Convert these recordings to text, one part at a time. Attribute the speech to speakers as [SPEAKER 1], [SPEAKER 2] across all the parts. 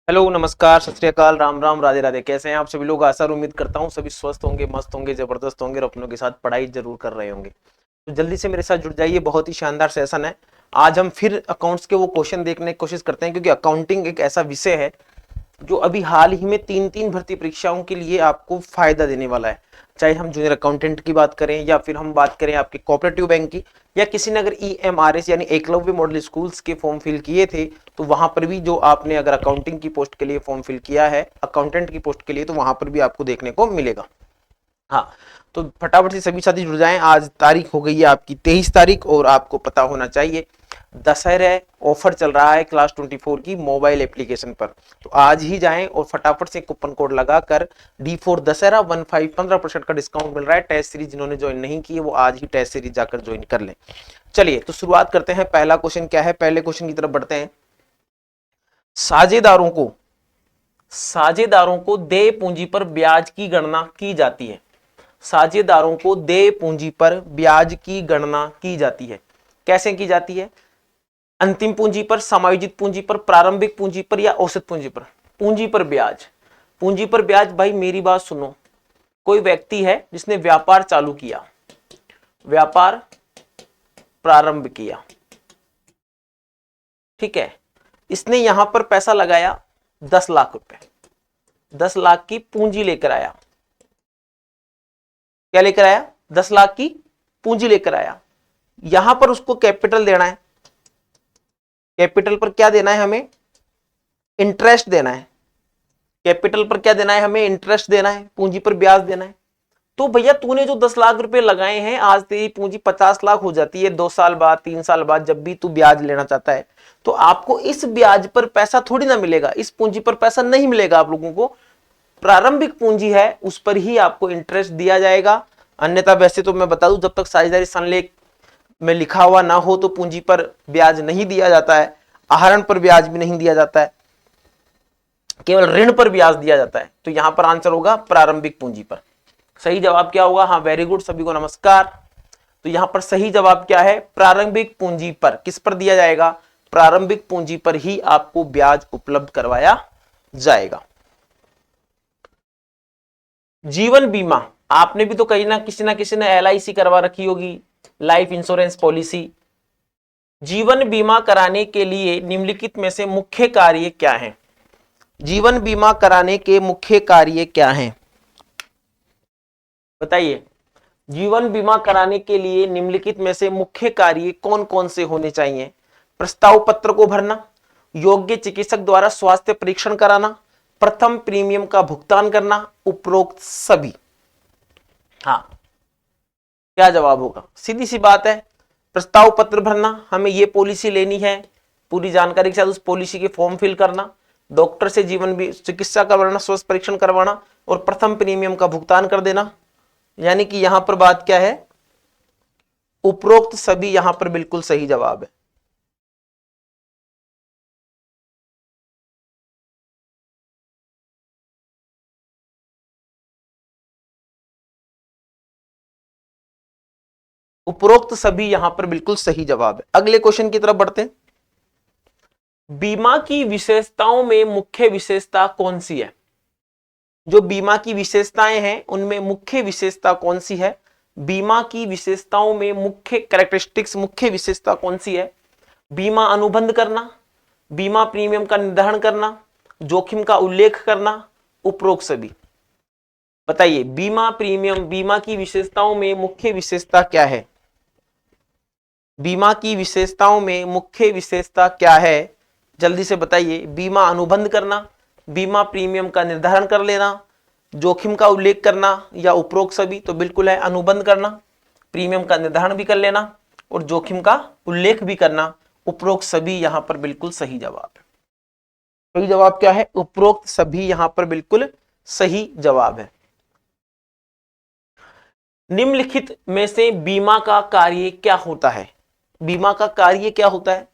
[SPEAKER 1] Hello, नमस्कार, सत श्री अकाल, राम राम, राधे राधे। कैसे हैं आप सभी लोग? आशा और उम्मीद करता हूँ सभी स्वस्थ होंगे, मस्त होंगे, जबरदस्त होंगे और अपनों के साथ पढ़ाई जरूर कर रहे होंगे। तो जल्दी से मेरे साथ जुड़ जाइए, बहुत ही शानदार सेशन है। आज हम फिर अकाउंट्स के वो क्वेश्चन देखने की कोशिश करते हैं, क्योंकि अकाउंटिंग एक ऐसा विषय है जो अभी हाल ही में तीन तीन भर्ती परीक्षाओं के लिए आपको फायदा देने वाला है। चाहे हम जूनियर अकाउंटेंट की बात करें या फिर हम बात करें आपके कोऑपरेटिव बैंक की, या किसी ने अगर EMRS यानी एकलव्य मॉडल स्कूल्स के फॉर्म फिल किए थे, तो वहां पर भी जो आपने अगर अकाउंटिंग की पोस्ट के लिए फॉर्म फिल किया है, अकाउंटेंट की पोस्ट के लिए, तो वहां पर भी आपको देखने को मिलेगा। हाँ, तो फटाफट से सभी साथी जुड़ जाएं। आज तारीख हो गई है आपकी 23 तारीख और आपको पता होना चाहिए दशहरा ऑफर चल रहा है क्लास 24 की मोबाइल एप्लीकेशन पर। तो आज ही जाएं और फटाफट से कूपन कोड लगाकर D4 दशहरा 15% का डिस्काउंट मिल रहा है। टेस्ट सीरीज जिन्होंने ज्वाइन नहीं की है वो आज ही टेस्ट सीरीज जाकर ज्वाइन कर लें। चलिए तो शुरुआत करते हैं। पहला क्वेश्चन क्या है, पहले क्वेश्चन की तरफ बढ़ते हैं। साझेदारों को देय पूंजी पर ब्याज की गणना की जाती है। साझेदारों को देय पूंजी पर ब्याज की गणना की जाती है। कैसे की जाती है? अंतिम पूंजी पर, समायोजित पूंजी पर, प्रारंभिक पूंजी पर या औसत पूंजी पर? पूंजी पर ब्याज। पूंजी पर ब्याज, भाई मेरी बात सुनो। कोई व्यक्ति है जिसने व्यापार चालू किया, व्यापार प्रारंभ किया, ठीक है, इसने यहां पर पैसा लगाया 10 लाख रुपए, 10 लाख की पूंजी लेकर आया। क्या लेकर आया? 10 लाख की पूंजी लेकर आया। यहां पर उसको कैपिटल देना है। कैपिटल पर क्या देना है हमें? इंटरेस्ट देना है। कैपिटल पर क्या देना है हमें? इंटरेस्ट देना है, पूंजी पर ब्याज देना है। तो भैया तूने जो 10 लाख रुपए लगाए हैं, आज तेरी पूंजी 50 लाख हो जाती है। 2 साल बाद, 3 साल बाद जब भी तू ब्याज लेना चाहता है, तो आपको इस ब्याज पर पैसा थोड़ी ना मिलेगा, इस पूंजी पर पैसा नहीं मिलेगा। आप लोगों को प्रारंभिक पूंजी है उस पर ही आपको इंटरेस्ट दिया जाएगा। अन्यथा वैसे तो मैं बता दूं, जब तक साझेदारी संलेख में लिखा हुआ ना हो तो पूंजी पर ब्याज नहीं दिया जाता है, आहरण पर ब्याज भी नहीं दिया जाता है, केवल ऋण पर ब्याज दिया जाता है। तो यहां पर आंसर होगा प्रारंभिक पूंजी पर। सही जवाब क्या होगा? हाँ, वेरी गुड, सभी को नमस्कार। तो यहां पर सही जवाब क्या है? प्रारंभिक पूंजी पर। किस पर दिया जाएगा? प्रारंभिक पूंजी पर ही आपको ब्याज उपलब्ध करवाया जाएगा। जीवन बीमा, आपने भी तो कहीं ना किसी ने LIC करवा रखी होगी, लाइफ इंश्योरेंस पॉलिसी। जीवन बीमा कराने के लिए निम्नलिखित में से मुख्य कार्य क्या है? जीवन बीमा कराने के मुख्य कार्य क्या हैं? बताइए। जीवन बीमा कराने के लिए निम्नलिखित में से मुख्य कार्य कौन कौन से होने चाहिए? प्रस्ताव पत्र को भरना, योग्य चिकित्सक द्वारा स्वास्थ्य परीक्षण कराना, प्रथम प्रीमियम का भुगतान करना, उपरोक्त सभी। हाँ, क्या जवाब होगा? सीधी सी बात है, प्रस्ताव पत्र भरना, हमें ये पॉलिसी लेनी है, पूरी जानकारी के साथ उस पॉलिसी के फॉर्म फिल करना, डॉक्टर से जीवन भी चिकित्सा करवाना, स्वास्थ्य परीक्षण करवाना और प्रथम प्रीमियम का भुगतान कर देना। यानी कि यहां पर बात क्या है? उपरोक्त सभी यहां पर बिल्कुल सही जवाब है। उपरोक्त सभी यहां पर बिल्कुल सही जवाब है। अगले क्वेश्चन की तरफ बढ़ते हैं। बीमा की विशेषताओं में मुख्य विशेषता कौन सी है? जो बीमा की विशेषताएं हैं उनमें मुख्य विशेषता कौन सी है? बीमा की विशेषताओं में मुख्य कैरेक्टरिस्टिक्स, मुख्य विशेषता कौन सी है? बीमा अनुबंध करना, बीमा प्रीमियम का निर्धारण करना, जोखिम का उल्लेख करना, उपरोक्त सभी। बताइए, बीमा प्रीमियम, बीमा की विशेषताओं में मुख्य विशेषता क्या है? बीमा की विशेषताओं में मुख्य विशेषता क्या है? जल्दी से बताइए। बीमा अनुबंध करना, बीमा प्रीमियम का निर्धारण कर लेना, जोखिम का उल्लेख करना या उपरोक्त सभी? तो बिल्कुल है अनुबंध करना, प्रीमियम का निर्धारण भी कर लेना और जोखिम का उल्लेख भी करना। उपरोक्त सभी यहां पर बिल्कुल सही जवाब है। सही जवाब क्या है? उपरोक्त सभी यहां पर बिल्कुल सही जवाब है। निम्नलिखित में से बीमा का कार्य क्या होता है? बीमा का कार्य क्या होता है?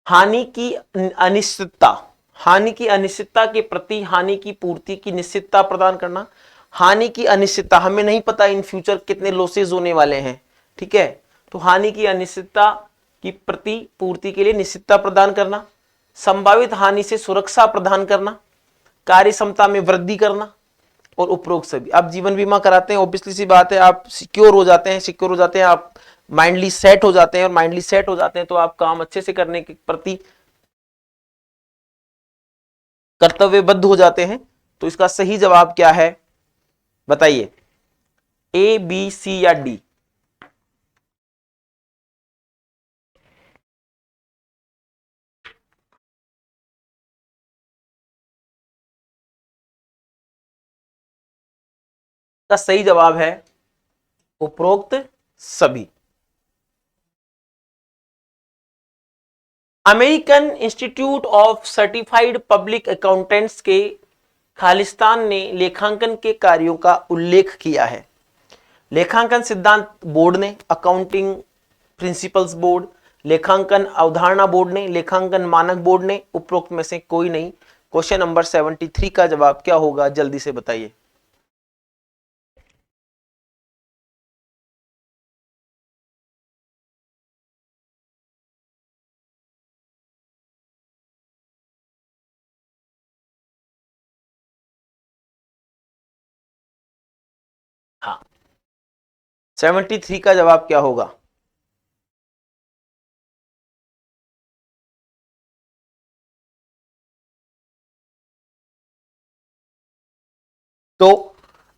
[SPEAKER 1] हानि की अनिश्चितता, हानि की अनिश्चितता के प्रति हानि की पूर्ति की निश्चितता प्रदान करना। हानि की अनिश्चितता, हमें नहीं पता इन फ्यूचर कितने लॉसेज होने वाले हैं, ठीक है, तो हानि की अनिश्चितता की प्रति पूर्ति के लिए निश्चितता प्रदान करना। संभावित हानि से सुरक्षा प्रदान करना, कार्य क्षमता में वृद्धि करना और उपरोक्त सभी। आप जीवन बीमा कराते हैं, ऑब्वियसली सी बात है, आप सिक्योर हो जाते हैं, आप माइंडली सेट हो जाते हैं, और माइंडली सेट हो जाते हैं तो आप काम अच्छे से करने के प्रति कर्तव्यबद्ध हो जाते हैं। तो इसका सही जवाब क्या है बताइए, ए, बी, सी या डी? का सही जवाब है उपरोक्त सभी। American institute of certified public accountants के खालिस्तान ने लेखांकन के कार्यों का उल्लेख किया है। लेखांकन सिद्धांत बोर्ड ने, अकाउंटिंग प्रिंसिपल्स बोर्ड, लेखांकन अवधारणा बोर्ड ने, लेखांकन मानक बोर्ड ने, उपरोक्त में से कोई नहीं। क्वेश्चन नंबर 73 का जवाब क्या होगा, जल्दी से बताइए। हाँ, 73 का जवाब क्या होगा? तो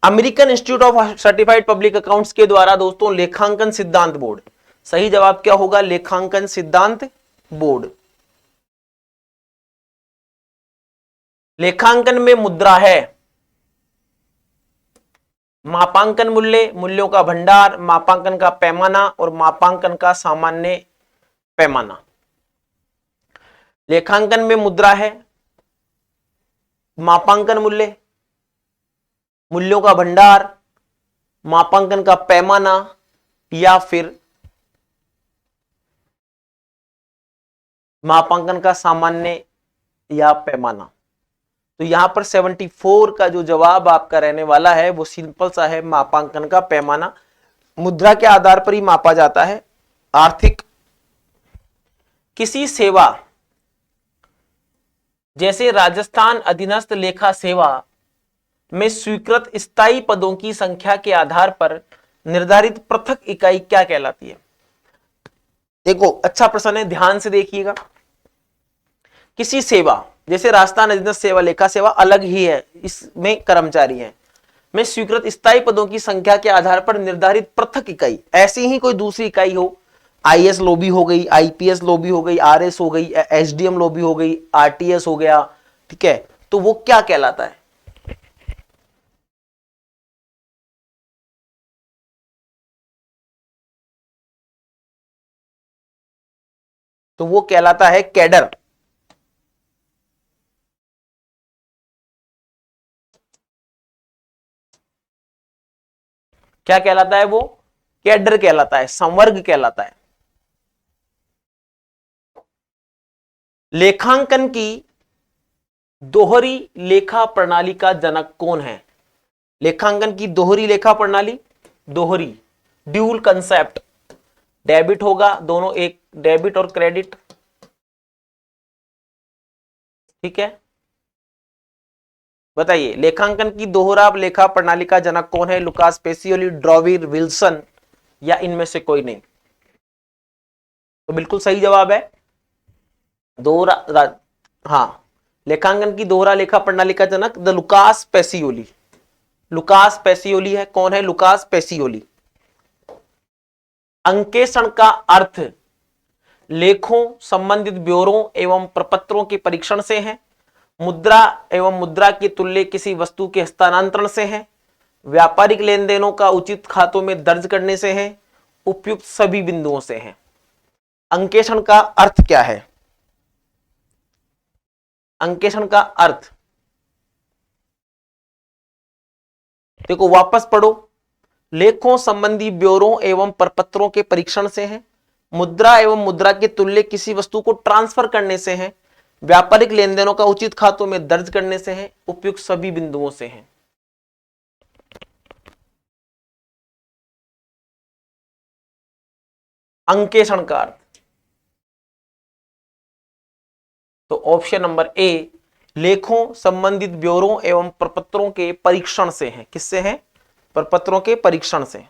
[SPEAKER 1] American institute of certified public accounts के द्वारा दोस्तों लेखांकन सिद्धांत बोर्ड, सही जवाब क्या होगा, लेखांकन सिद्धांत बोर्ड। लेखांकन में मुद्रा है मापांकन मूल्य, मूल्यों का भंडार, मापांकन का पैमाना और मापांकन का सामान्य पैमाना। लेखांकन में मुद्रा है मापांकन मूल्य, मूल्यों का भंडार, मापांकन का पैमाना या फिर मापांकन का सामान्य या पैमाना। तो यहां पर 74 का जो जवाब आपका रहने वाला है वो सिंपल सा है, मापांकन का पैमाना। मुद्रा के आधार पर ही मापा जाता है। आर्थिक किसी सेवा जैसे राजस्थान अधीनस्थ लेखा सेवा में स्वीकृत स्थायी पदों की संख्या के आधार पर निर्धारित पृथक इकाई क्या कहलाती है? देखो अच्छा प्रश्न है, ध्यान से देखिएगा। किसी सेवा जैसे राजस्थान अधीनस्थ सेवा लेखा सेवा अलग ही है, इसमें कर्मचारी हैं, में स्वीकृत स्थायी पदों की संख्या के आधार पर निर्धारित पृथक इकाई, ऐसी ही कोई दूसरी इकाई हो, आईएएस लॉबी हो गई, आईपीएस लॉबी हो गई, आरएस हो गई, एसडीएम लॉबी हो गई, आरटीएस हो गया, ठीक है, तो वो क्या कहलाता है? तो वो कहलाता है कैडर। क्या कहलाता है वो? कैडर कहलाता है, संवर्ग कहलाता है। लेखांकन की दोहरी लेखा प्रणाली का जनक कौन है? लेखांकन की दोहरी लेखा प्रणाली, दोहरी ड्यूल कंसेप्ट, डेबिट होगा दोनों, एक डेबिट और क्रेडिट, ठीक है। बताइए लेखांकन की दोहरा लेखा प्रणाली का जनक कौन है? लुकास पेसियोली, ड्रॉविर, विल्सन या इनमें से कोई नहीं? तो बिल्कुल सही जवाब है दोहरा, हाँ, लेखांकन की दोहरा लेखा प्रणाली का जनक the Lucas Pacioli, Lucas Pacioli है। कौन है? Lucas Pacioli. अंकेक्षण का अर्थ लेखों, संबंधित ब्योरों एवं प्रपत्रों के परीक्षण से है। मुद्रा एवं मुद्रा की तुल्य किसी वस्तु के हस्तांतरण से है। व्यापारिक लेन देनों का उचित खातों में दर्ज करने से है। उपयुक्त सभी बिंदुओं से है। अंकेक्षण का अर्थ क्या है? अंकेक्षण का अर्थ देखो वापस पढ़ो, लेखों संबंधी ब्योरों एवं प्रपत्रों के परीक्षण से है। मुद्रा एवं मुद्रा के तुल्य किसी वस्तु को ट्रांसफर करने से है। व्यापारिक लेन देनों का उचित खातों में दर्ज करने से है। उपयुक्त सभी बिंदुओं से है। अंकेक्षण का अर्थ तो ऑप्शन नंबर ए लेखों, संबंधित ब्यौरों एवं प्रपत्रों के परीक्षण से है। किससे है? प्रपत्रों के परीक्षण से।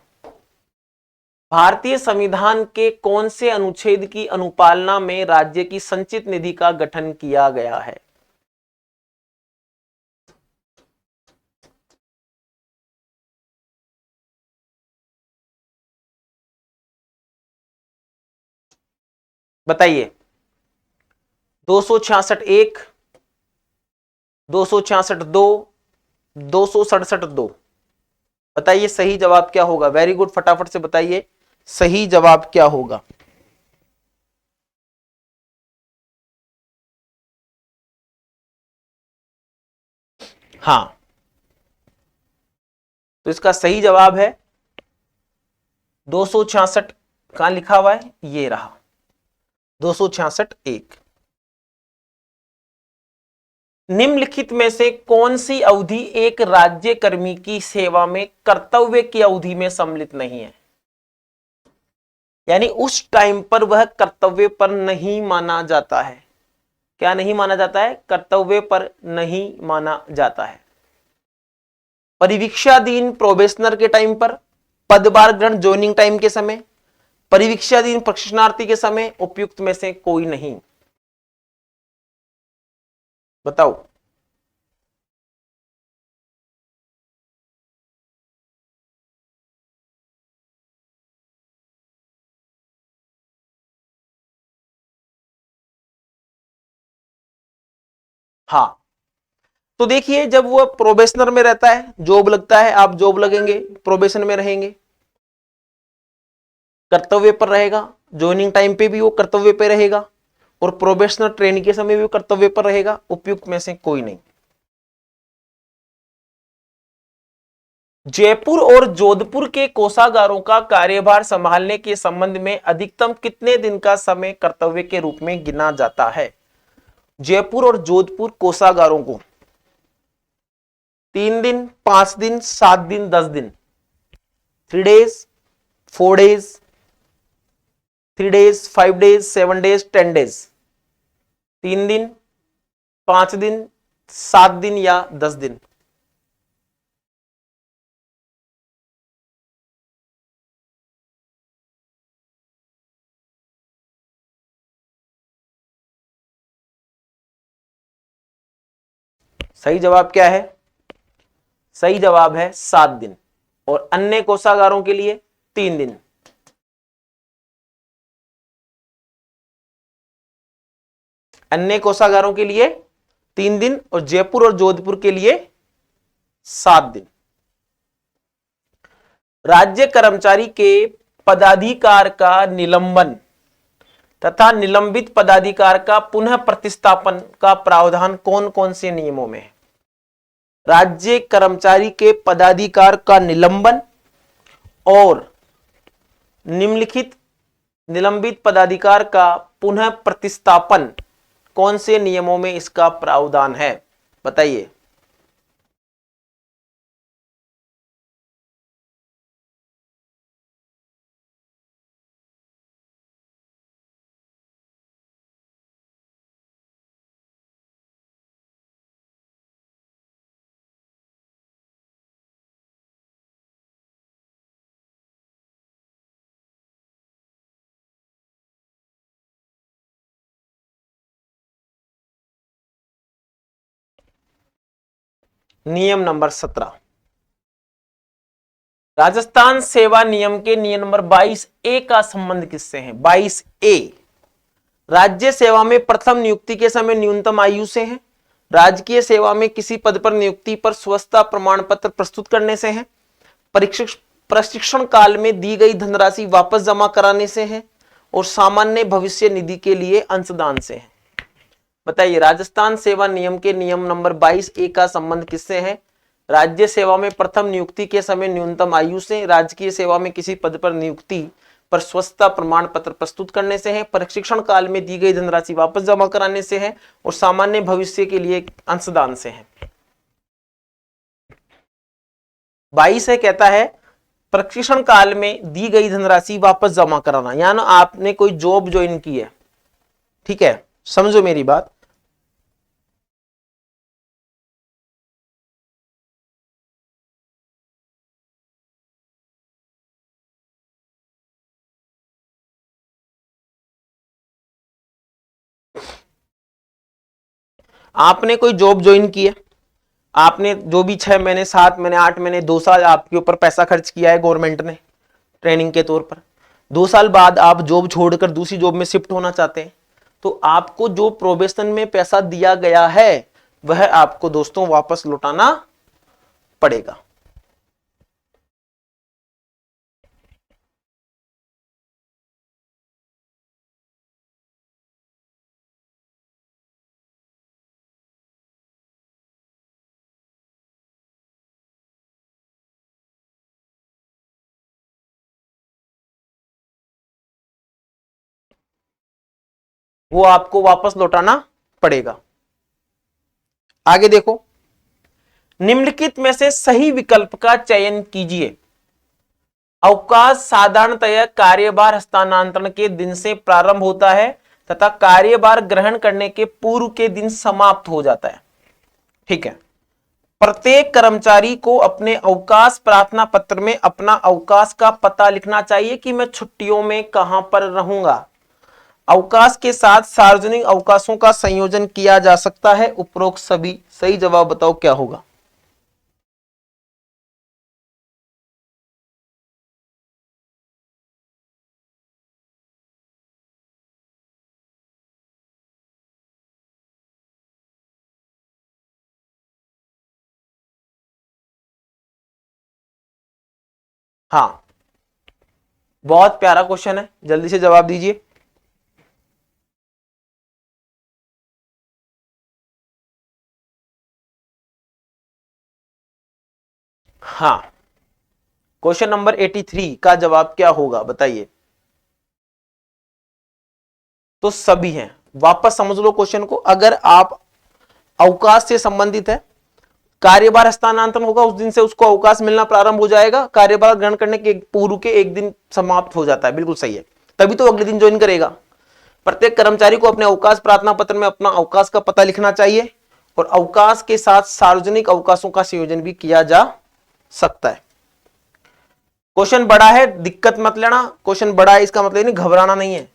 [SPEAKER 1] भारतीय संविधान के कौन से अनुच्छेद की अनुपालना में राज्य की संचित निधि का गठन किया गया है? बताइए। 266(1), 266(2), 267(2। बताइए सही जवाब क्या होगा? वेरी गुड, फटाफट से बताइए सही जवाब क्या होगा। हाँ, तो इसका सही जवाब है 266। कहां लिखा हुआ है? ये रहा 266(1). निम्नलिखित में से कौन सी अवधि एक राज्य कर्मी की सेवा में कर्तव्य की अवधि में सम्मिलित नहीं है? यानी उस टाइम पर वह कर्तव्य पर नहीं माना जाता है। क्या नहीं माना जाता है? कर्तव्य पर नहीं माना जाता है। परिवीक्षाधीन प्रोबेशनर के टाइम पर, पदभार ग्रहण ज्वाइनिंग टाइम के समय, परिवीक्षाधीन प्रशिक्षणार्थी के समय, उपयुक्त में से कोई नहीं। बताओ। हाँ, तो देखिए जब वो प्रोबेशनर में रहता है, जॉब लगता है, आप जॉब लगेंगे, प्रोबेशन में रहेंगे, कर्तव्य पर रहेगा, ज्वाइनिंग टाइम पे भी वो कर्तव्य पे रहेगा और प्रोबेशनर ट्रेनिंग के समय भी वो कर्तव्य पर रहेगा। उपयुक्त में से कोई नहीं। जयपुर और जोधपुर के कोषागारों का कार्यभार संभालने के संबंध में अधिकतम कितने दिन का समय कर्तव्य के रूप में गिना जाता है? जयपुर और जोधपुर कोषागारों को 3 दिन, 5 दिन, 7 दिन, 10 दिन, 3 days, 4 days, 3 days, 5 days, 7 days, 10 days। 3 दिन, 5 दिन, 7 दिन या 10 दिन? सही जवाब क्या है? सही जवाब है 7 दिन। और अन्य कोषागारों के लिए 3 दिन। अन्य कोषागारों के लिए 3 दिन और जयपुर और जोधपुर के लिए 7 दिन। राज्य कर्मचारी के पदाधिकार का निलंबन तथा निलंबित पदाधिकार का पुनः प्रतिस्थापन का प्रावधान कौन कौन से नियमों में है? राज्य कर्मचारी के पदाधिकार का निलंबन और निम्नलिखित निलंबित पदाधिकार का पुनः प्रतिस्थापन कौन से नियमों में इसका प्रावधान है? बताइए। नियम नंबर 17। राजस्थान सेवा नियम के नियम नंबर 22A का संबंध किससे है? 22A राज्य सेवा में प्रथम नियुक्ति के समय न्यूनतम आयु से है, राजकीय सेवा में किसी पद पर नियुक्ति पर स्वच्छता प्रमाण पत्र प्रस्तुत करने से है, प्रशिक्षण काल में दी गई धनराशि वापस जमा कराने से है और सामान्य भविष्य निधि के लिए अंशदान से है। बताइए राजस्थान सेवा नियम के नियम नंबर 22A का संबंध किससे है? राज्य सेवा में प्रथम नियुक्ति के समय न्यूनतम आयु से, राजकीय सेवा में किसी पद पर नियुक्ति पर स्वच्छता प्रमाण पत्र प्रस्तुत करने से है, प्रशिक्षण काल में दी गई धनराशि वापस जमा कराने से है और सामान्य भविष्य के लिए अंशदान से है। 22 कहता है प्रशिक्षण काल में दी गई धनराशि वापस जमा कराना, यानी आपने कोई जॉब ज्वाइन की है, ठीक है, समझो मेरी बात, आपने कोई जॉब ज्वाइन की है, आपने जो भी 6 महीने 7 महीने 8 महीने 2 साल आपके ऊपर पैसा खर्च किया है गवर्नमेंट ने ट्रेनिंग के तौर पर, 2 साल बाद आप जॉब छोड़कर दूसरी जॉब में शिफ्ट होना चाहते हैं, तो आपको जो प्रोबेशन में पैसा दिया गया है वह आपको दोस्तों वापस लौटाना पड़ेगा। वो आपको वापस लौटाना पड़ेगा। आगे देखो, निम्नलिखित में से सही विकल्प का चयन कीजिए। अवकाश साधारणतया कार्यभार हस्तांतरण के दिन से प्रारंभ होता है तथा कार्यभार ग्रहण करने के पूर्व के दिन समाप्त हो जाता है। ठीक है, प्रत्येक कर्मचारी को अपने अवकाश प्रार्थना पत्र में अपना अवकाश का पता लिखना चाहिए कि मैं छुट्टियों में कहां पर रहूंगा। अवकाश के साथ सार्वजनिक अवकाशों का संयोजन किया जा सकता है। उपरोक्त सभी सही जवाब बताओ क्या होगा। हाँ, बहुत प्यारा क्वेश्चन है, जल्दी से जवाब दीजिए। हाँ, क्वेश्चन नंबर 83 का जवाब क्या होगा बताइए। तो सभी हैं। वापस समझ लो क्वेश्चन को, अगर आप अवकाश से संबंधित है, कार्यभार हस्तांतरण होगा उस दिन से उसको अवकाश मिलना प्रारंभ हो जाएगा, कार्यभार ग्रहण करने के पूर्व के एक दिन समाप्त हो जाता है, बिल्कुल सही है, तभी तो अगले दिन ज्वाइन करेगा। प्रत्येक कर्मचारी को अपने अवकाश प्रार्थना पत्र में अपना अवकाश का पता लिखना चाहिए और अवकाश के साथ सार्वजनिक अवकाशों का संयोजन भी किया जा सकता है। क्वेश्चन बड़ा है, दिक्कत मत लेना, क्वेश्चन बड़ा है इसका मतलब नहीं घबराना नहीं है।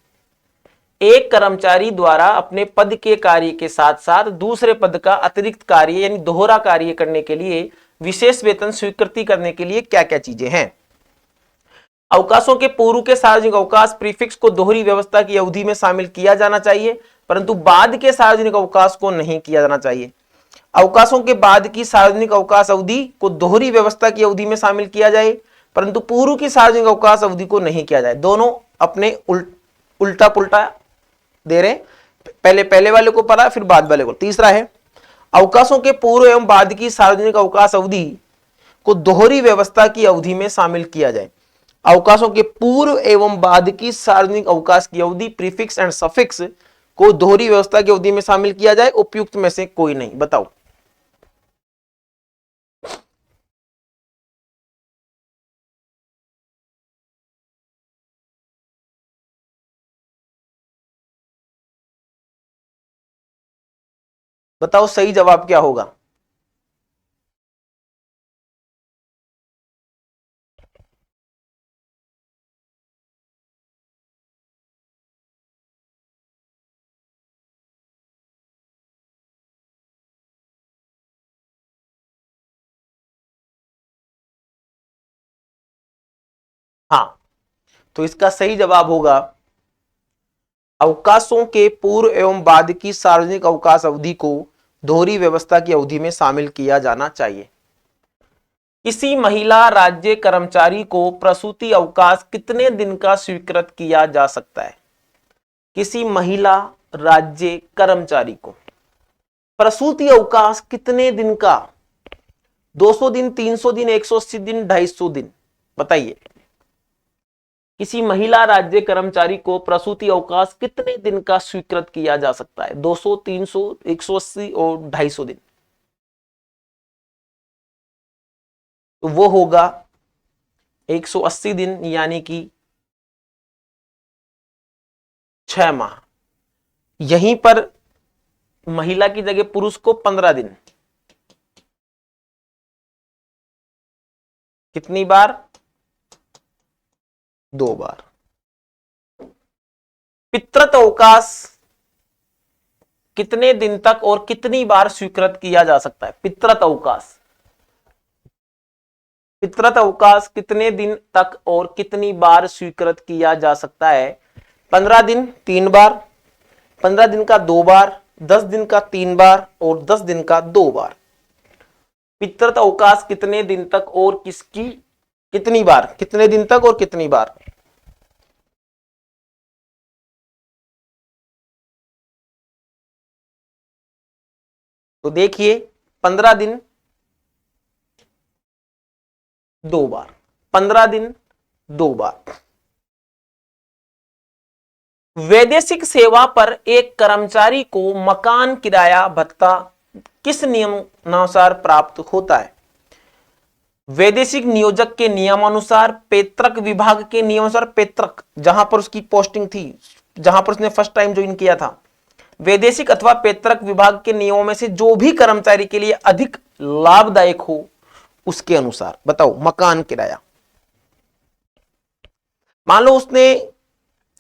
[SPEAKER 1] एक कर्मचारी द्वारा अपने पद के कार्य के साथ साथ दूसरे पद का अतिरिक्त कार्य यानी दोहरा कार्य करने के लिए विशेष वेतन स्वीकृति करने के लिए क्या क्या चीजें हैं। अवकाशों के पूर्व के सार्वजनिक अवकाश प्रीफिक्स को दोहरी व्यवस्था की अवधि में शामिल किया जाना चाहिए, परंतु बाद के सार्वजनिक अवकाश को नहीं किया जाना चाहिए। अवकाशों के बाद की सार्वजनिक अवकाश अवधि को दोहरी व्यवस्था की अवधि में शामिल किया जाए, परंतु पूर्व की सार्वजनिक अवकाश अवधि को नहीं किया जाए। दोनों अपने उल्टा पुल्टा दे रहे, पहले पहले वाले को पढ़ा फिर बाद वाले को। तीसरा है, अवकाशों के पूर्व एवं बाद की सार्वजनिक अवकाश अवधि को दोहरी व्यवस्था की अवधि में शामिल किया जाए। अवकाशों के पूर्व एवं बाद की सार्वजनिक अवकाश की अवधि प्रीफिक्स एंड सफिक्स को दोहरी व्यवस्था की अवधि में शामिल किया जाए। उपयुक्त में से कोई नहीं, बताओ। बताओ सही जवाब क्या होगा। हाँ, तो इसका सही जवाब होगा अवकाशों के पूर्व एवं बाद की सार्वजनिक अवकाश अवधि को दोहरी व्यवस्था की अवधि में शामिल किया जाना चाहिए। किसी महिला राज्य कर्मचारी को प्रसूति अवकाश कितने दिन का स्वीकृत किया जा सकता है। किसी महिला राज्य कर्मचारी को प्रसूति अवकाश कितने दिन का, 200 दिन, 300 दिन, 180 दिन, 250 दिन, बताइए। किसी महिला राज्य कर्मचारी को प्रसूति अवकाश कितने दिन का स्वीकृत किया जा सकता है, 200, 300, 180 और 250 दिन। तो वो होगा 180 दिन यानी कि 6 माह। यहीं पर महिला की जगह पुरुष को 15 दिन। कितनी बार, 2 बार। पितृत्व अवकाश कितने दिन तक और कितनी बार स्वीकृत किया जा सकता है? पितृत्व अवकाश, पितृत्व अवकाश कितने दिन तक और कितनी बार स्वीकृत किया जा सकता है? 15 दिन 3 बार, 15 दिन का 2 बार, 10 दिन का 3 बार और 10 दिन का 2 बार। पितृत्व अवकाश कितने दिन तक और किसकी कितनी बार? कितने दिन तक और कितनी बार? तो देखिए, 15 दिन 2 बार, 15 दिन 2 बार। वैदेशिक सेवा पर एक कर्मचारी को मकान किराया भत्ता किस नियमानुसार प्राप्त होता है? वैदेशिक नियोजक के नियमानुसार, पैतृक विभाग के नियमानुसार, पैतृक जहां पर उसकी पोस्टिंग थी, जहां पर उसने फर्स्ट टाइम ज्वाइन किया था, वैदेशिक अथवा पैतृक विभाग के नियमों में से जो भी कर्मचारी के लिए अधिक लाभदायक हो उसके अनुसार। बताओ, मकान किराया। मान लो उसने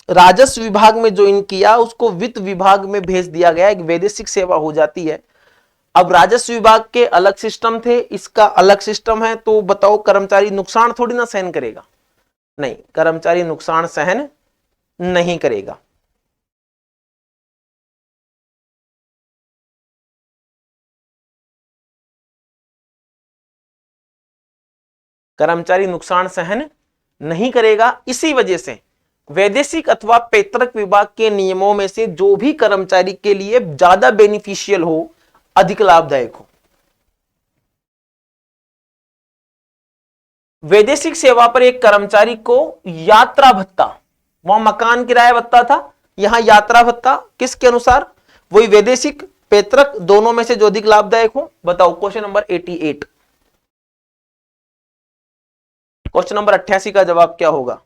[SPEAKER 1] राजस्व विभाग में ज्वाइन किया, उसको वित्त विभाग में भेज दिया गया, एक वैदेशिक सेवा हो जाती है। अब राजस्व विभाग के अलग सिस्टम थे, इसका अलग सिस्टम है, तो बताओ कर्मचारी नुकसान थोड़ी ना सहन करेगा? नहीं, कर्मचारी नुकसान सहन नहीं करेगा। कर्मचारी नुकसान सहन नहीं करेगा। इसी वजह से वैदेशिक अथवा पैतृक विभाग के नियमों में से जो भी कर्मचारी के लिए ज्यादा बेनिफिशियल हो, अधिक लाभदायक हो। वैदेशिक सेवा पर एक कर्मचारी को यात्रा भत्ता, वहां मकान किराया भत्ता था, यहां यात्रा भत्ता किसके अनुसार? वही वैदेशिक पैतृक दोनों में से जो अधिक लाभदायक हो। बताओ, क्वेश्चन नंबर 88। क्वेश्चन नंबर 88 का जवाब क्या होगा?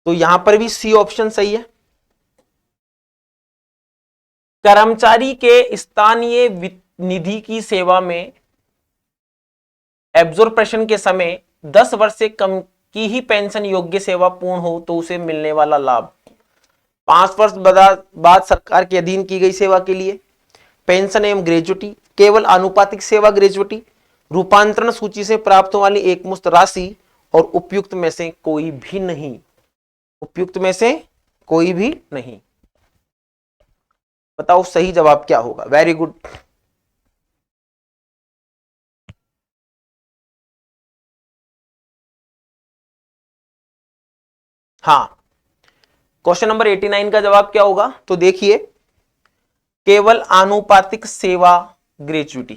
[SPEAKER 1] तो यहां पर भी सी ऑप्शन सही है। कर्मचारी के स्थानीय निधि की सेवा में एब्जॉर्प्शन के समय 10 वर्ष से कम की ही पेंशन योग्य सेवा पूर्ण हो तो उसे मिलने वाला लाभ। 5 वर्ष बाद सरकार के अधीन की गई सेवा के लिए पेंशन एवं ग्रेजुटी, केवल आनुपातिक सेवा ग्रेजुटी, रूपांतरण सूची से प्राप्त होने वाली एकमुश्त राशि और उपयुक्त में से कोई भी नहीं। उपयुक्त में से कोई भी नहीं। बताओ सही जवाब क्या होगा? Very good. हाँ, क्वेश्चन नंबर 89 का जवाब क्या होगा? तो देखिए, केवल आनुपातिक सेवा ग्रेच्युटी,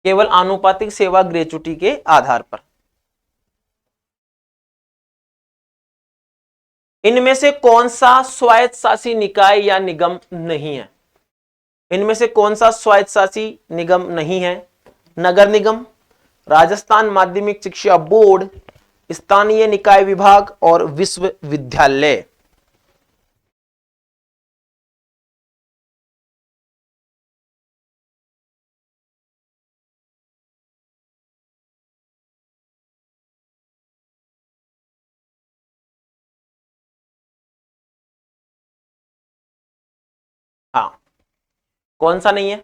[SPEAKER 1] केवल आनुपातिक सेवा ग्रेच्युटी के आधार पर। इनमें से कौन सा स्वायत्त शासी निकाय या निगम नहीं है? इनमें से कौन सा स्वायत्त शासी निगम नहीं है? नगर निगम, राजस्थान माध्यमिक शिक्षा बोर्ड, स्थानीय निकाय विभाग और विश्वविद्यालय। हाँ, कौन सा नहीं है?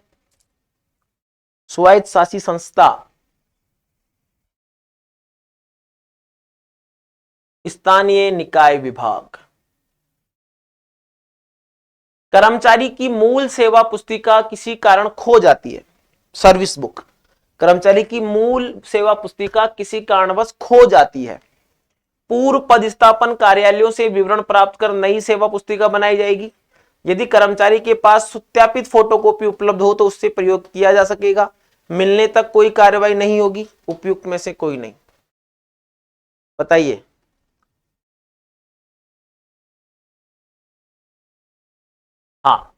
[SPEAKER 1] स्वायत्त शासी संस्था, स्थानीय निकाय विभाग। कर्मचारी की मूल सेवा पुस्तिका किसी कारण खो जाती है, सर्विस बुक। कर्मचारी की मूल सेवा पुस्तिका किसी कारणवश खो जाती है, पूर्व पदस्थापन कार्यालयों से विवरण प्राप्त कर नई सेवा पुस्तिका बनाई जाएगी। यदि कर्मचारी के पास सत्यापित फोटोकॉपी उपलब्ध हो तो उससे प्रयोग किया जा सकेगा। मिलने तक कोई कार्रवाई नहीं होगी। उपयुक्त में से कोई नहीं। बताइए। हाँ,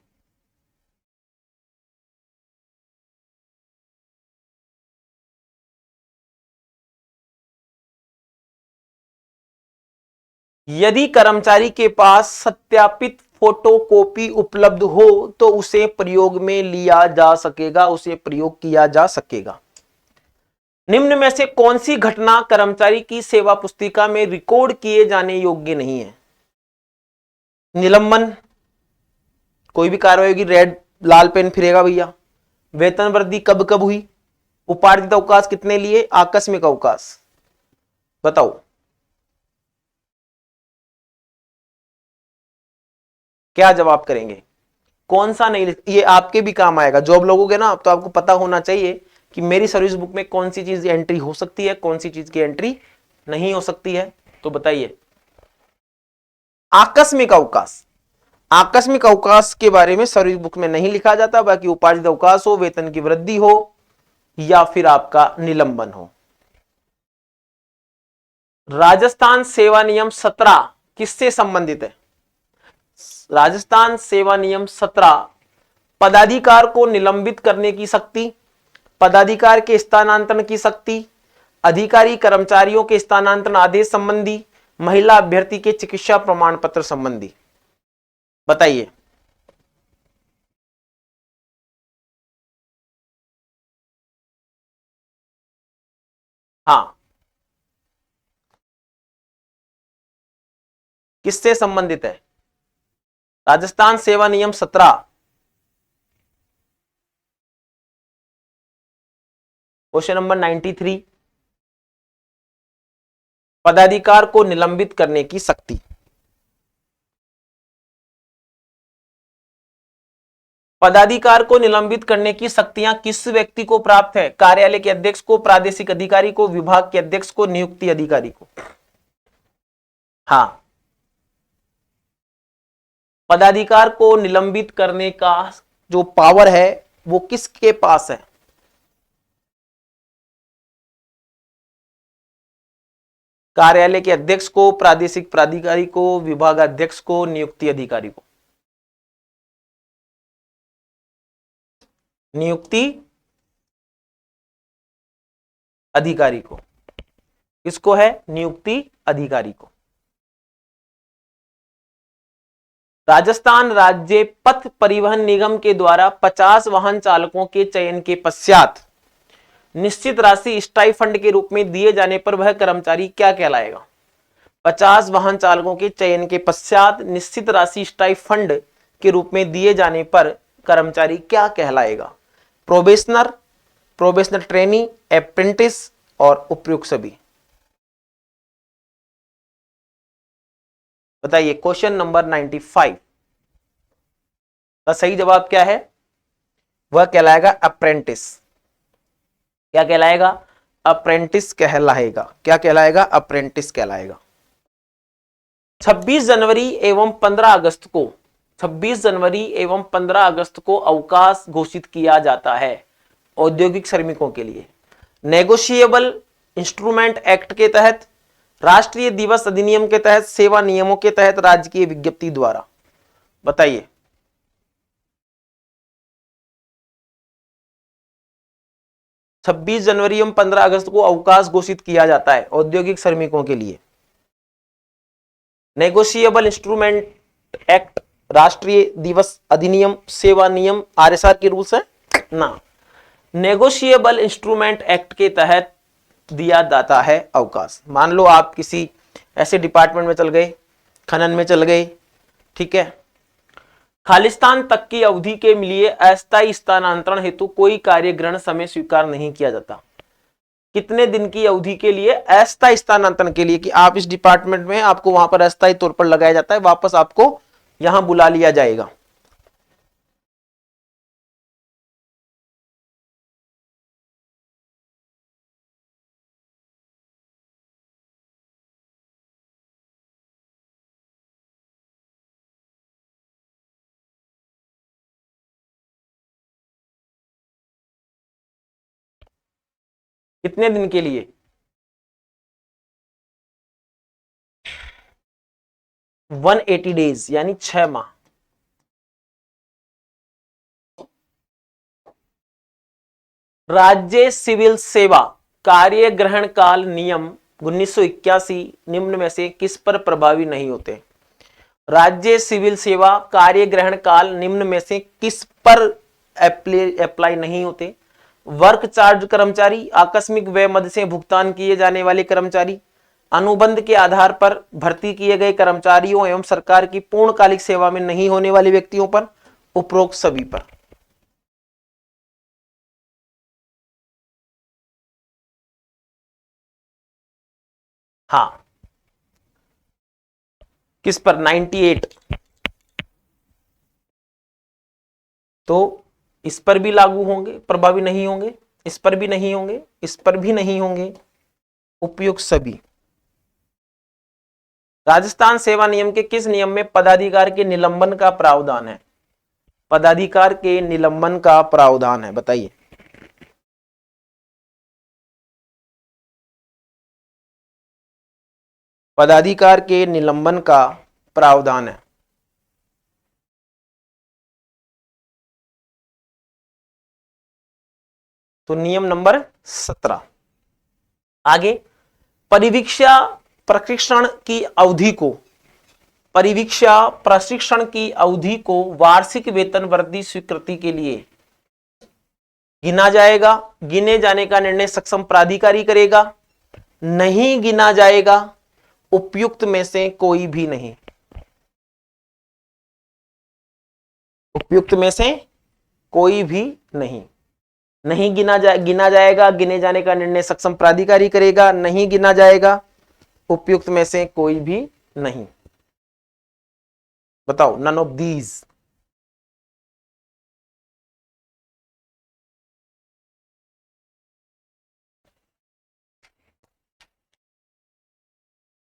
[SPEAKER 1] यदि कर्मचारी के पास सत्यापित फोटोकॉपी उपलब्ध हो तो उसे प्रयोग में लिया जा सकेगा, उसे प्रयोग किया जा सकेगा। निम्न में से कौन सी घटना कर्मचारी की सेवा पुस्तिका में रिकॉर्ड किए जाने योग्य नहीं है? निलंबन, कोई भी कार्रवाई होगी रेड लाल पेन फिरेगा भैया। वेतन वृद्धि कब कब हुई? उपार्जित अवकाश कितने लिए? आकस्मिक अवकाश। बताओ क्या जवाब करेंगे? कौन सा नहीं? ये आपके भी काम आएगा, जॉब लोगोगे ना तो आपको पता होना चाहिए कि मेरी सर्विस बुक में कौन सी चीज एंट्री हो सकती है, कौन सी चीज की एंट्री नहीं हो सकती है। तो बताइए। आकस्मिक अवकाश, आकस्मिक अवकाश के बारे में सर्विस बुक में नहीं लिखा जाता, बाकी उपार्जित अवकाश हो, वेतन की वृद्धि हो या फिर आपका निलंबन हो। राजस्थान सेवा नियम 17 किससे संबंधित है? राजस्थान सेवा नियम 17 पदाधिकार को निलंबित करने की शक्ति, पदाधिकार के स्थानांतरण की शक्ति, अधिकारी कर्मचारियों के स्थानांतरण आदेश संबंधी, महिला अभ्यर्थी के चिकित्सा प्रमाण पत्र संबंधी। बताइए। हाँ, किससे संबंधित है? राजस्थान सेवा नियम 17 क्वेश्चन नंबर 93, पदाधिकार को निलंबित करने की शक्ति। पदाधिकार को निलंबित करने की शक्तियां किस व्यक्ति को प्राप्त है? कार्यालय के अध्यक्ष को, प्रादेशिक अधिकारी को, विभाग के अध्यक्ष को, नियुक्ति अधिकारी को। हाँ, पदाधिकार को निलंबित करने का जो पावर है वो किसके पास है? कार्यालय के अध्यक्ष को, प्रादेशिक प्राधिकारी को, विभाग अध्यक्ष को, नियुक्ति अधिकारी को। नियुक्ति अधिकारी को। किसको है? नियुक्ति अधिकारी को। राजस्थान राज्य पथ परिवहन निगम के द्वारा 50 वाहन चालकों के चयन के पश्चात निश्चित राशि स्टाइफंड के रूप में दिए जाने पर वह कर्मचारी क्या कहलाएगा? 50 वाहन चालकों के चयन के पश्चात निश्चित राशि स्टाइफंड के रूप में दिए जाने पर कर्मचारी क्या कहलाएगा? प्रोबेशनर, प्रोबेशनर ट्रेनी, अप्रेंटिस और उपयुक्त सभी। बताइए। क्वेश्चन नंबर 95 का सही जवाब क्या है? वह कहलाएगा अप्रेंटिस। क्या कहलाएगा? अप्रेंटिस कहलाएगा। क्या कहलाएगा? अप्रेंटिस कहलाएगा। 26 जनवरी एवं 15 अगस्त को 26 जनवरी एवं 15 अगस्त को अवकाश घोषित किया जाता है औद्योगिक श्रमिकों के लिए नेगोशिएबल इंस्ट्रूमेंट एक्ट के तहत, राष्ट्रीय दिवस अधिनियम के तहत, सेवा नियमों के तहत, राजकीय विज्ञप्ति द्वारा। बताइए। छब्बीस जनवरी एवं 15 अगस्त को अवकाश घोषित किया जाता है औद्योगिक श्रमिकों के लिए। नेगोशिएबल इंस्ट्रूमेंट एक्ट, राष्ट्रीय दिवस अधिनियम, सेवा नियम, आरएसआर के रूल्स है ना। नेगोशिएबल इंस्ट्रूमेंट एक्ट के तहत दिया जाता है अवकाश। मान लो आप किसी ऐसे डिपार्टमेंट में चल गए, खनन में चल गए, ठीक है, खालिस्तान तक की अवधि के लिए अस्थायी स्थानांतरण हेतु कोई कार्य ग्रहण समय स्वीकार नहीं किया जाता। कितने दिन की अवधि के लिए? अस्थायी स्थानांतरण के लिए, कि आप इस डिपार्टमेंट में, आपको वहां पर अस्थायी तौर पर लगाया जाता है, वापस आपको यहां बुला लिया जाएगा। कितने दिन के लिए? 180 डेज यानी 6 माह। राज्य सिविल सेवा कार्य ग्रहण काल नियम 1981 निम्न में से किस पर प्रभावी नहीं होते? राज्य सिविल सेवा कार्य ग्रहण काल निम्न में से किस पर अप्लाई नहीं होते? वर्क चार्ज कर्मचारी, आकस्मिक व्यय मद से भुगतान किए जाने वाले कर्मचारी, अनुबंध के आधार पर भर्ती किए गए कर्मचारियों एवं सरकार की पूर्णकालिक सेवा में नहीं होने वाले व्यक्तियों पर, उपरोक्त सभी पर। हाँ, किस पर? 98। तो इस पर भी लागू होंगे, प्रभावी नहीं होंगे, इस पर भी नहीं होंगे, इस पर भी नहीं होंगे, उपयुक्त सभी। राजस्थान सेवा नियम के किस नियम में पदाधिकार के निलंबन का प्रावधान है? पदाधिकार के निलंबन का प्रावधान है, बताइए। पदाधिकार के निलंबन का प्रावधान है। तो नियम नंबर 17। आगे, परिवीक्षा प्रशिक्षण की अवधि को, परिवीक्षा प्रशिक्षण की अवधि को वार्षिक वेतन वृद्धि स्वीकृति के लिए गिना जाएगा। गिने जाने का निर्णय सक्षम प्राधिकारी करेगा। नहीं गिना जाएगा, उपयुक्त में से कोई भी नहीं। उपयुक्त में से कोई भी नहीं। नहीं गिना जाएगा, गिने जाने का निर्णय सक्षम प्राधिकारी करेगा। नहीं गिना जाएगा, उपयुक्त में से कोई भी नहीं। बताओ, नन ऑफ दीज।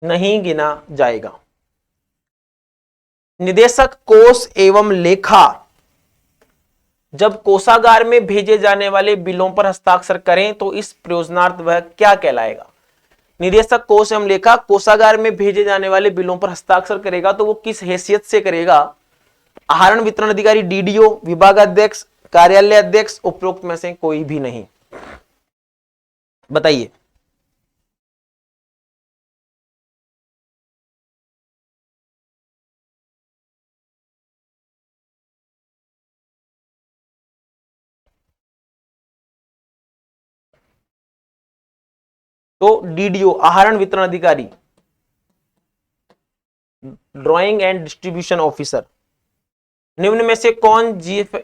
[SPEAKER 1] नहीं गिना जाएगा। निदेशक कोष एवं लेखा जब कोषागार में भेजे जाने वाले बिलों पर हस्ताक्षर करें तो इस प्रयोजनार्थ वह क्या कहलाएगा? निदेशक कोष एवं लेखा कोषागार में भेजे जाने वाले बिलों पर हस्ताक्षर करेगा तो वो किस हैसियत से करेगा? आहरण वितरण अधिकारी, डीडीओ, विभागाध्यक्ष, कार्यालय अध्यक्ष, उपरोक्त में से कोई भी नहीं। बताइए। तो डीडीओ, आहरण वितरण अधिकारी, ड्राइंग एंड डिस्ट्रीब्यूशन ऑफिसर। निम्न में से कौन GF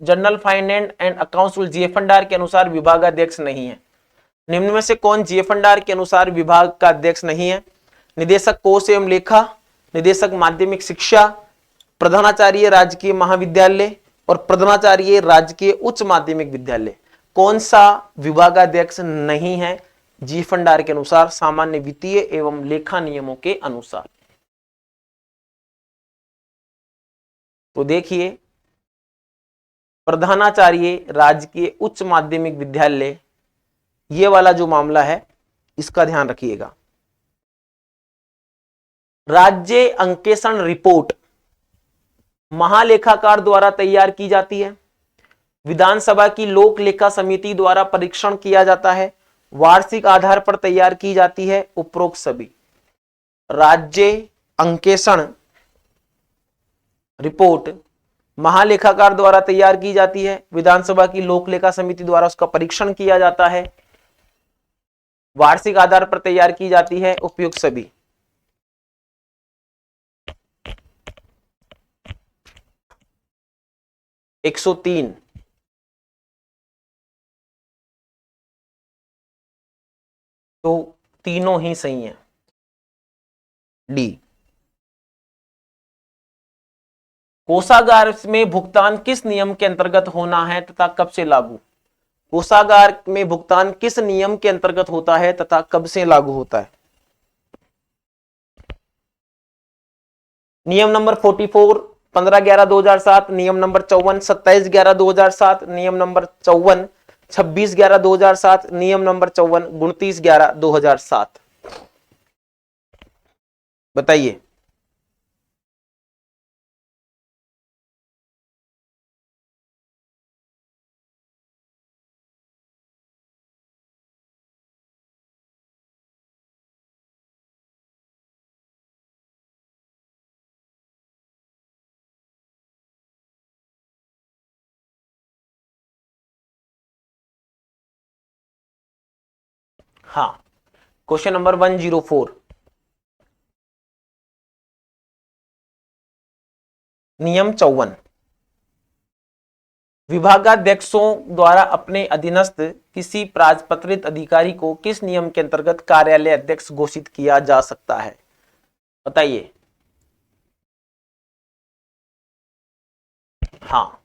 [SPEAKER 1] general finance and accounts GF and AR के अनुसार विभागाध्यक्ष नहीं है? निम्न में से कौन जीएफएनडीआर के अनुसार विभाग का अध्यक्ष नहीं है? निदेशक कोष एवं लेखा, निदेशक माध्यमिक शिक्षा, प्रधानाचार्य राजकीय महाविद्यालय और प्रधानाचार्य राजकीय उच्च माध्यमिक विद्यालय। कौन सा विभागाध्यक्ष नहीं है जीएफएनडीआर के अनुसार, सामान्य वित्तीय एवं लेखा नियमों के अनुसार? तो देखिए, प्रधानाचार्य राजकीय उच्च माध्यमिक विद्यालय, ये वाला जो मामला है इसका ध्यान रखिएगा। राज्य अंकेक्षण रिपोर्ट महालेखाकार द्वारा तैयार की जाती है। विधानसभा की लोक लेखा समिति द्वारा परीक्षण किया जाता है। वार्षिक आधार पर तैयार की जाती है। उपरोक्त सभी। राज्य अंकेक्षण रिपोर्ट महालेखाकार द्वारा तैयार की जाती है। विधानसभा की लोक लेखा समिति द्वारा उसका परीक्षण किया जाता है। वार्षिक आधार पर तैयार की जाती है। उपयुक्त सभी। एक 103। तो तीनों ही सही हैं। डी। कोषागार में भुगतान किस नियम के अंतर्गत होना है तथा कब से लागू? कोषागार में भुगतान किस नियम के अंतर्गत होता है तथा कब से लागू होता है? नियम नंबर 44 15/11/2007, नियम नंबर 54 27/11/2007, नियम नंबर 54 26/11/2007, नियम नंबर 54 29/11/2007। बताइए। हाँ, क्वेश्चन नंबर 104, नियम 54, विभागाध्यक्षों द्वारा अपने अधीनस्थ किसी राजपत्रित अधिकारी को किस नियम के अंतर्गत कार्यालय अध्यक्ष घोषित किया जा सकता है? बताइए। हाँ,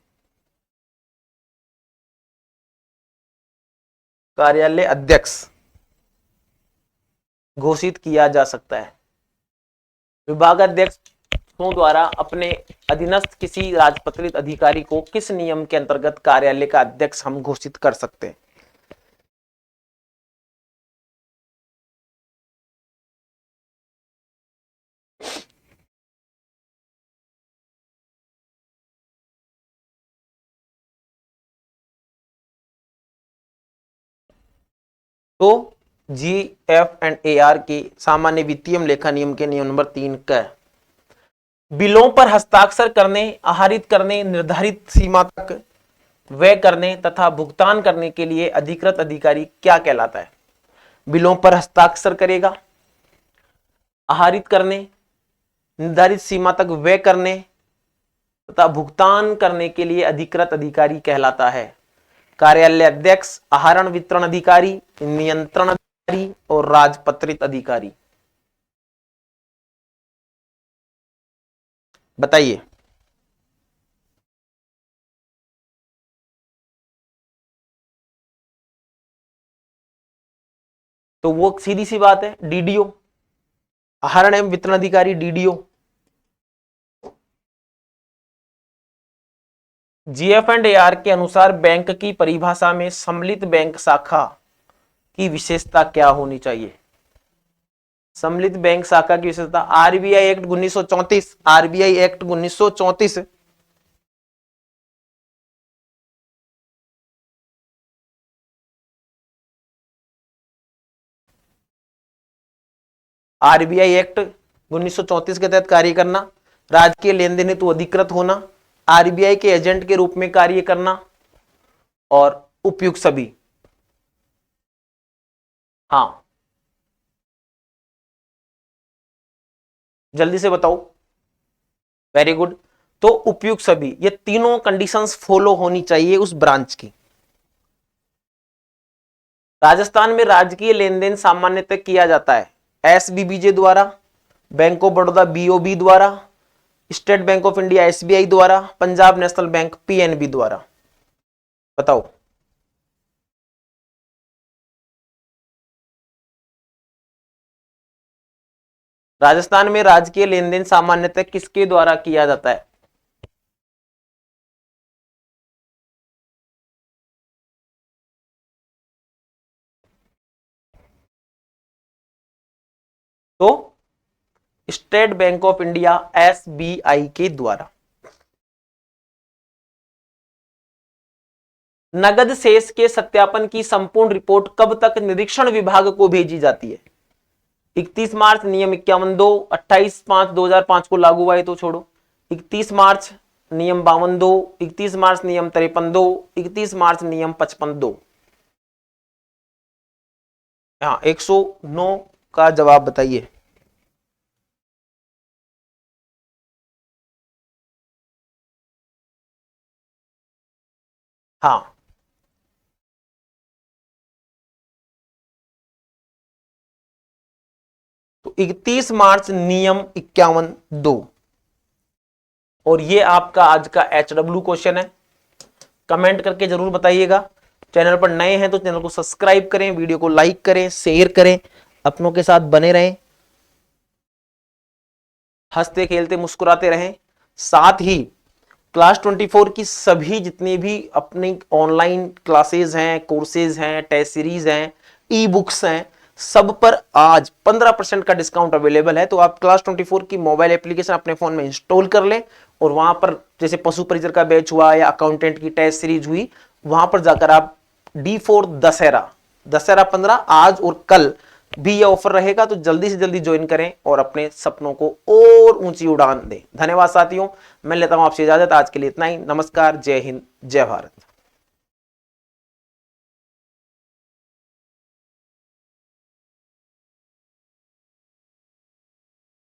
[SPEAKER 1] कार्यालय अध्यक्ष घोषित किया जा सकता है। विभागाध्यक्षों द्वारा अपने अधीनस्थ किसी राजपत्रित अधिकारी को किस नियम के अंतर्गत कार्यालय का अध्यक्ष हम घोषित कर सकते हैं? तो GF&AR के सामान्य वित्तीय लेखा नियम के नियम नंबर 3 का बिलों पर हस्ताक्षर करने, आहरित करने, निर्धारित सीमा तक व्यय करने तथा भुगतान करने के लिए अधिकृत अधिकारी क्या कहलाता है? बिलों पर हस्ताक्षर करेगा, आहरित करने, निर्धारित सीमा तक व्यय करने तथा भुगतान करने के लिए अधिकृत अधिकारी कहलाता है कार्यालय अध्यक्ष, आहरण वितरण अधिकारी, नियंत्रण अधिकारी और राजपत्रित अधिकारी। बताइए। तो वो सीधी सी बात है, डीडीओ, आहरण एवं वितरण अधिकारी डीडीओ। GF&AR के अनुसार बैंक की परिभाषा में सम्मिलित बैंक शाखा की विशेषता क्या होनी चाहिए? सम्मिलित बैंक शाखा की विशेषता RBI act 1934, RBI act 1934 RBI act 1934 के तहत कार्य करना, राजकीय लेन देन हेतु अधिकृत होना, आरबीआई के एजेंट के रूप में कार्य करना और उपयुक्त सभी। हाँ, जल्दी से बताओ। Very good. तो उपयुक्त सभी, ये तीनों कंडीशंस फॉलो होनी चाहिए उस ब्रांच की। राजस्थान में राजकीय लेन देन सामान्यतः किया जाता है एसबीबीजे द्वारा, बैंक ऑफ बड़ौदा बीओबी द्वारा, state bank of India SBI द्वारा, पंजाब नेशनल बैंक पीएनबी द्वारा। बताओ। राजस्थान में राजकीय लेन देन सामान्यतः किसके द्वारा किया जाता है? तो state bank of India SBI के द्वारा। नगद शेष के सत्यापन की संपूर्ण रिपोर्ट कब तक निरीक्षण विभाग को भेजी जाती है? 31 मार्च नियम 51(2), 28/5/2005 को लागू हुआ है तो छोड़ो, 31 मार्च नियम 52(2), 31 मार्च नियम 53(2), 31 मार्च नियम 55(2). हाँ, 109 का जवाब बताइए। हाँ, तो 31 मार्च नियम 51(2). और ये आपका आज का HW क्वेश्चन है। कमेंट करके जरूर बताइएगा। चैनल पर नए हैं तो चैनल को सब्सक्राइब करें, वीडियो को लाइक करें, शेयर करें, अपनों के साथ बने रहें, हंसते खेलते मुस्कुराते रहें। साथ ही क्लास 24 की सभी जितनी भी अपनी ऑनलाइन क्लासेस हैं, कोर्सेज हैं, टेस्ट सीरीज हैं, ई बुक्स हैं, सब पर आज 15% का डिस्काउंट अवेलेबल है। तो आप क्लास 24 की मोबाइल एप्लीकेशन अपने फोन में इंस्टॉल कर लें और वहां पर जैसे पशु परिचर का बैच हुआ या अकाउंटेंट की टेस्ट सीरीज हुई, वहां पर जाकर आप D4 दशहरा 15 आज और कल भी ये ऑफर रहेगा। तो जल्दी से जल्दी ज्वाइन करें और अपने सपनों को और ऊंची उड़ान दें। धन्यवाद साथियों, मैं लेता हूं आपसे इजाजत। आज के लिए इतना ही। नमस्कार, जय हिंद, जय भारत।